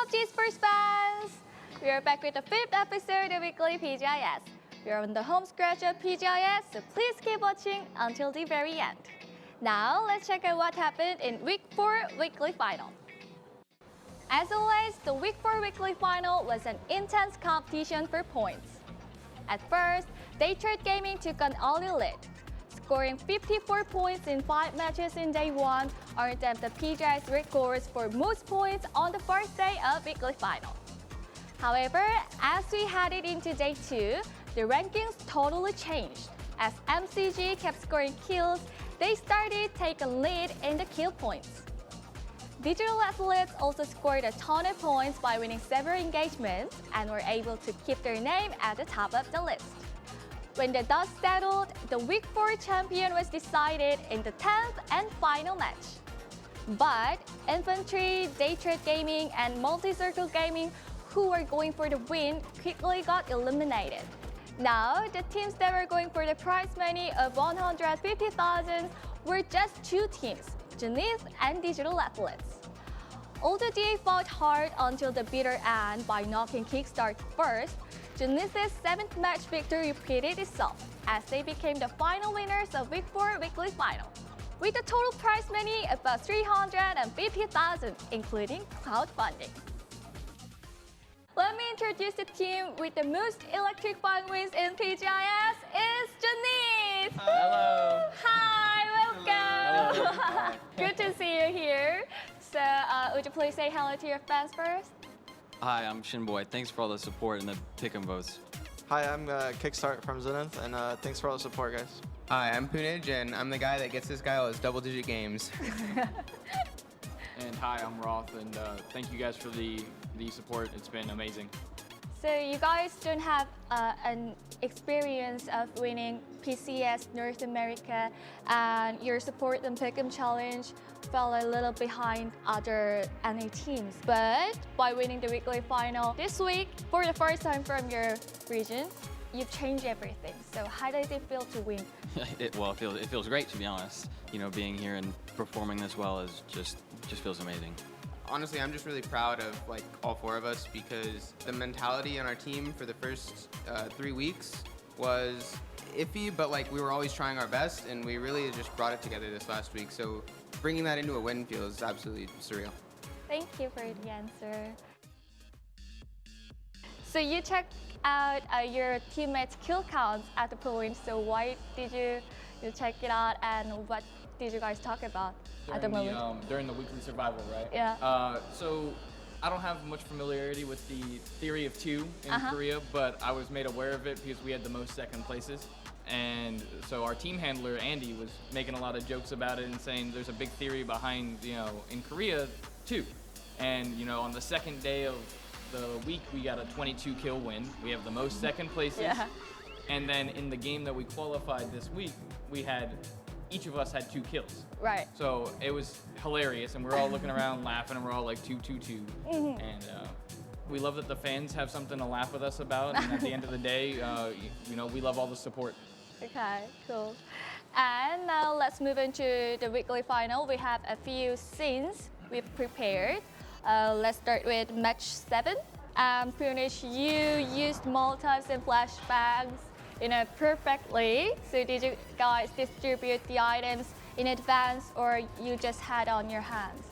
PUBG Sports fans! We are back with the 5th episode of weekly Pgi.S. We are on the home stretch of Pgi.S, so please keep watching until the very end. Now, let's check out what happened in Week 4 weekly final. As always, the Week 4 weekly final was an intense competition for points. At first, Daytrade Gaming took an early lead, scoring 54 points in 5 matches in Day 1, earned them the Pgi.S records for most points on the first day of weekly final. However, as we headed into Day 2, the rankings totally changed. As MCG kept scoring kills, they started taking lead in the kill points. Digital Athletes also scored a ton of points by winning several engagements and were able to keep their name at the top of the list. When the dust settled, the Week 4 champion was decided in the 10th and final match. But Infantry, Daytrade Gaming, and Multi-Circle Gaming, who were going for the win, quickly got eliminated. Now, the teams that were going for the prize money of 150,000 were just 2 teams, Zenith and Digital Athletes. Although they fought hard until the bitter end by knocking Kickstart first, Zenith's 7th match victory repeated itself as they became the final winners of Week 4 weekly final, with a total prize money of about 350,000, including crowdfunding. Let me introduce the team with the most electric fun wins in Pgi.S. is Zenith! Hello! Hi, welcome! Hello. Hi. Good to see you here. So, would you please say hello to your fans first? Hi, I'm Shinboy. Thanks for all the support and the pick and votes. Hi, I'm Kickstart from Zenith, and thanks for all the support, guys. Hi, I'm Punij, and I'm the guy that gets this guy all his double-digit games. And hi, I'm Roth, and thank you guys for the support. It's been amazing. So you guys don't have an experience of winning PCS North America, and your support and Pick'em Challenge fell a little behind other NA teams. But by winning the weekly final this week, for the first time from your region, you changed everything. So how does it feel to win? It feels great, to be honest. You know, being here and performing this well is just feels amazing. Honestly, I'm just really proud of all 4 of us because the mentality on our team for the first 3 weeks was iffy, but we were always trying our best, and we really just brought it together this last week. So bringing that into a win feels absolutely surreal. Thank you for the answer. So you checked out your teammates' kill counts at the point. So why did you check it out, and what did you guys talk about at the moment? During the weekly survival, right? Yeah. So I don't have much familiarity with the theory of 2 in Korea, but I was made aware of it because we had the most second places. And so our team handler, Andy, was making a lot of jokes about it and saying there's a big theory behind, in Korea, 2. And, on the second day of the week, we got a 22 kill win. We have the most second places. Yeah. And then in the game that we qualified this week, each of us had 2 kills. Right. So it was hilarious, and we're all looking around laughing, and we're all like 2, 2, 2. And we love that the fans have something to laugh with us about, and at the end of the day, we love all the support. Okay, cool. And now let's move into the weekly final. We have a few scenes we've prepared. Let's start with match 7. Punish, you used Molotovs and flashbangs perfectly. So did you guys distribute the items in advance, or you just had on your hands?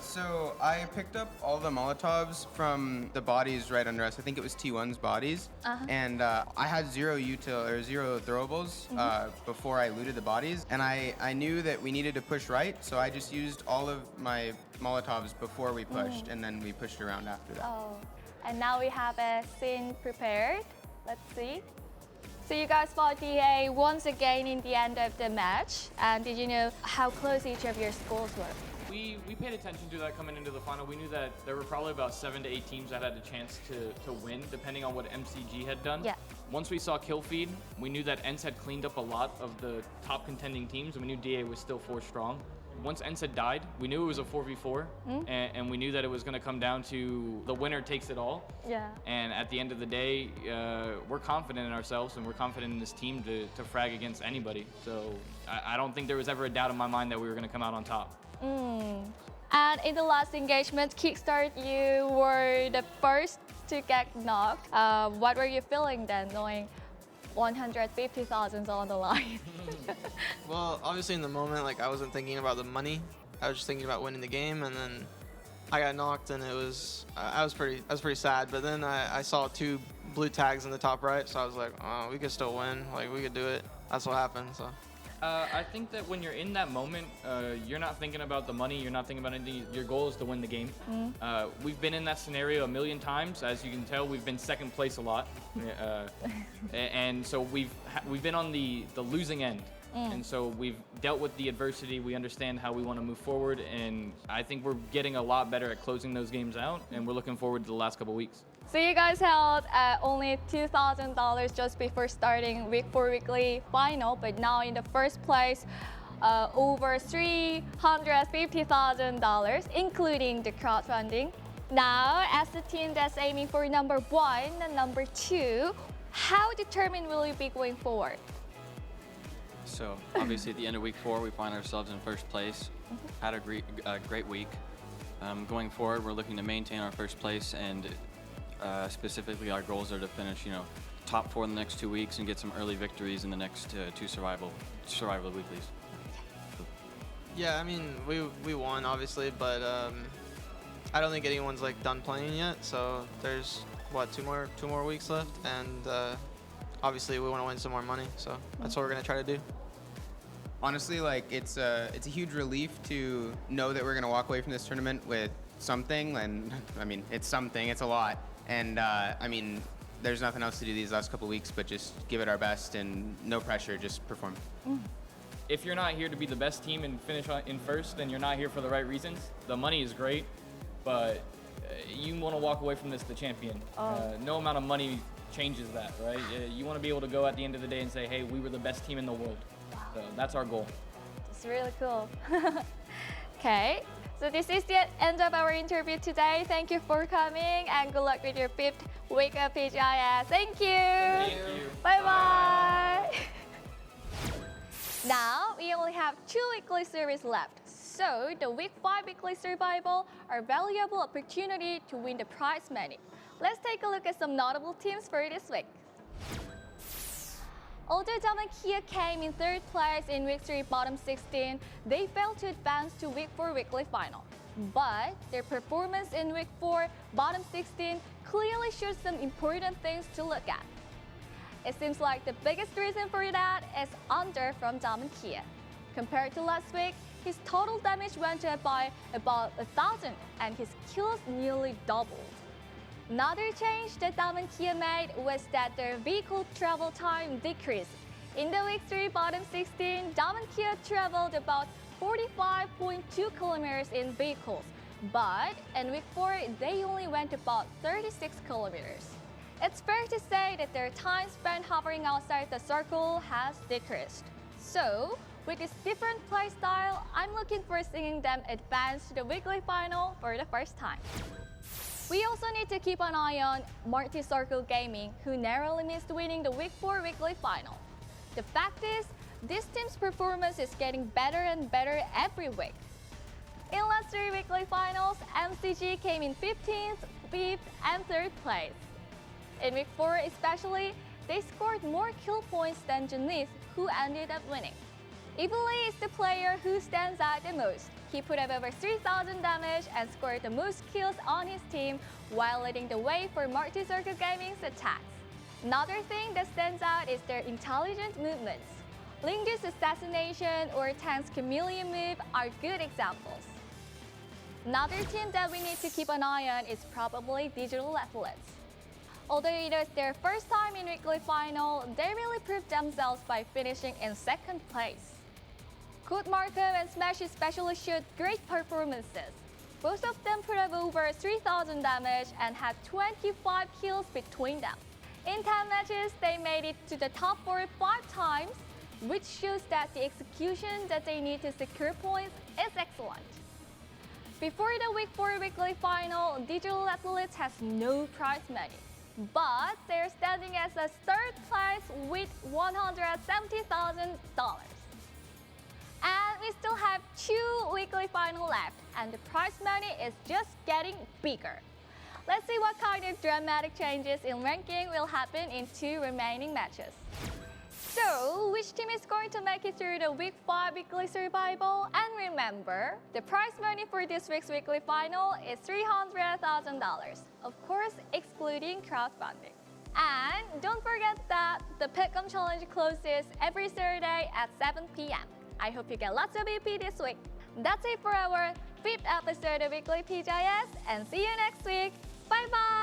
So I picked up all the Molotovs from the bodies right under us. I think it was T1's bodies. And I had 0 throwables before I looted the bodies. And I knew that we needed to push right, so I just used all of my Molotovs before we pushed, and then we pushed around after that. Oh, and now we have a scene prepared. Let's see. So you guys fought DA once again in the end of the match. And did you know how close each of your scores were? We paid attention to that coming into the final. We knew that there were probably about 7 to 8 teams that had a chance to win, depending on what MCG had done. Yeah. Once we saw kill feed, we knew that ENCE had cleaned up a lot of the top contending teams, and we knew DA was still 4 strong. Once ENCE had died, we knew it was a 4v4, and we knew that it was going to come down to the winner takes it all. Yeah. And at the end of the day, we're confident in ourselves, and we're confident in this team to frag against anybody. So I don't think there was ever a doubt in my mind that we were going to come out on top. And in the last engagement, Kickstart, you were the first to get knocked. What were you feeling then, knowing 150,000 on the line? Well, obviously in the moment, like I wasn't thinking about the money. I was just thinking about winning the game, and then I got knocked, and it was I was pretty sad. But then I saw 2 blue tags in the top right, so I was like, oh, we could still win. Like we could do it. That's what happened. So. I think that when you're in that moment, you're not thinking about the money, you're not thinking about anything. Your goal is to win the game. We've been in that scenario a million times. As you can tell, we've been second place a lot. And so we've been on the losing end. And so we've dealt with the adversity. We understand how we want to move forward. And I think we're getting a lot better at closing those games out. And we're looking forward to the last couple weeks. So you guys held only $2,000 just before starting week 4 weekly final, but now in the first place, over $350,000, including the crowdfunding. Now, as the team that's aiming for number 1 and number 2, how determined will you be going forward? So obviously at the end of week 4, we find ourselves in first place. Had a great week. Going forward, we're looking to maintain our first place, and specifically our goals are to finish, top 4 in the next 2 weeks and get some early victories in the next 2 survival weeklies. Yeah, I mean we won obviously, but I don't think anyone's like done playing yet. So there's what 2 more weeks left, and obviously we want to win some more money. So that's what we're gonna try to do. Honestly, like it's a huge relief to know that we're gonna walk away from this tournament with something, and I mean it's something, it's a lot, and I mean there's nothing else to do these last couple weeks but just give it our best and no pressure, just perform. If you're not here to be the best team and finish in first, then you're not here for the right reasons. The money is great, but you want to walk away from this the champion. No amount of money changes that, right? You want to be able to go at the end of the day and say, hey, we were the best team in the world. So that's our goal. It's really cool. Okay, so this is the end of our interview today. Thank you for coming, and good luck with your 5th week of Pgi.S. Thank you. Thank you. Bye-bye. Now, we only have 2 weekly series left. So, the week 5 weekly survival are a valuable opportunity to win the prize money. Let's take a look at some notable teams for this week. Although Kia came in 3rd place in week 3 bottom 16, they failed to advance to week 4 weekly final. But their performance in week 4 bottom 16 clearly shows some important things to look at. It seems like the biggest reason for that is under from Kia. Compared to last week, his total damage went up by about 1,000 and his kills nearly doubled. Another change that Kia made was that their vehicle travel time decreased. In the week 3 bottom 16, Kia traveled about 45.2 kilometers in vehicles, but in week 4, they only went about 36 kilometers. It's fair to say that their time spent hovering outside the circle has decreased. So, with this different play style, I'm looking for seeing them advance to the weekly final for the first time. We also need to keep an eye on Multi Circle Gaming, who narrowly missed winning the week 4 weekly final. The fact is, this team's performance is getting better and better every week. In last 3 weekly finals, MCG came in 15th, 5th, and 3rd place. In week 4 especially, they scored more kill points than Janith, who ended up winning. Evilly is the player who stands out the most. He put up over 3,000 damage and scored the most kills on his team while leading the way for Multi Circle Gaming's attacks. Another thing that stands out is their intelligent movements. Lingdu's assassination or Tan's chameleon move are good examples. Another team that we need to keep an eye on is probably Digital Athletes. Although it was their first time in weekly final, they really proved themselves by finishing in 2nd place. Code Marco and Smash especially showed great performances. Both of them put up over 3,000 damage and had 25 kills between them. In 10 matches, they made it to the top 4 5 times, which shows that the execution that they need to secure points is excellent. Before the week 4 weekly final, Digital Athletes has no prize money, but they're standing as a 3rd place with $170,000. And we still have 2 weekly weekly final left, and the prize money is just getting bigger. Let's see what kind of dramatic changes in ranking will happen in 2 remaining matches. So, which team is going to make it through the Week 5 weekly survival? And remember, the prize money for this week's weekly final is $300,000, of course excluding crowdfunding. And don't forget that the Pick'em Challenge closes every Saturday at 7 p.m. I hope you get lots of EP this week. That's it for our 5th episode of Weekly Pgi.S, and see you next week. Bye bye!